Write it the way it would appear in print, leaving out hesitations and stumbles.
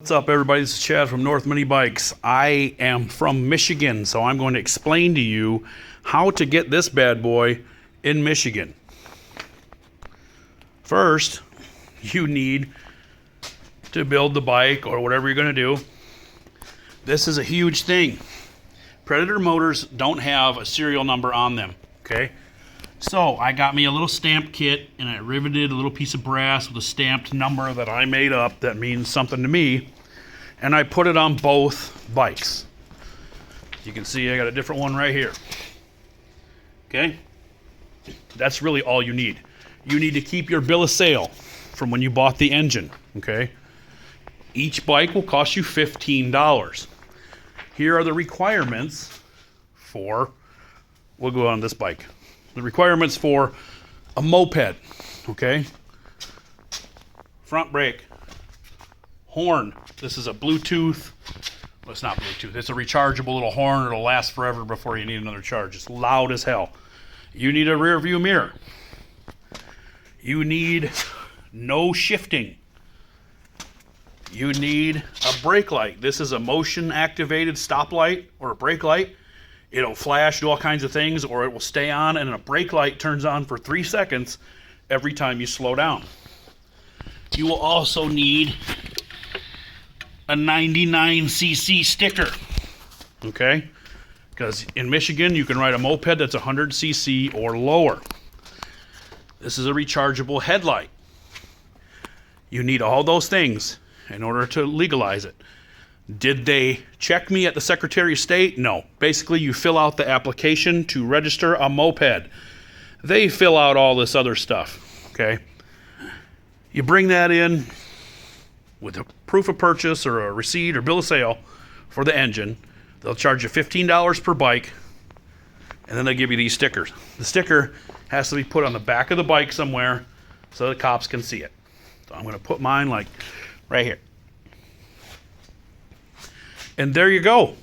What's up, everybody? This is Chad from North Mini Bikes. I am from Michigan, so I'm going to explain to you how to get this bad boy in Michigan. First, you need to build the bike or whatever you're going to do. This is a huge thing. Predator motors don't have a serial number on them, okay? So I got me a little stamp kit and I riveted a little piece of brass with a stamped number that I made up that means something to me, and I put it on both bikes. You can see I got a different one right here. Okay? That's really all you need. You need to keep your bill of sale from when you bought the engine, okay? Each bike will cost you $15. Here are the requirements for, we'll go on this bike. The requirements for a moped, okay? Front brake, horn. This is a Bluetooth, well, it's not Bluetooth, it's a rechargeable little horn. It'll last forever before you need another charge. It's loud as hell. You need a rear view mirror. You need no shifting. You need a brake light. This is a motion activated stop light or a brake light. It'll flash, do all kinds of things, or it will stay on, and a brake light turns on for 3 seconds every time you slow down. You will also need a 99cc sticker, okay? Because in Michigan, you can ride a moped that's 100cc or lower. This is a rechargeable headlight. You need all those things in order to legalize it. Did they check me at the Secretary of State? No. Basically, you fill out the application to register a moped. They fill out all this other stuff, okay? You bring that in with a proof of purchase or a receipt or bill of sale for the engine. They'll charge you $15 per bike, and then they'll give you these stickers. The sticker has to be put on the back of the bike somewhere so the cops can see it. So I'm going to put mine like right here. And there you go.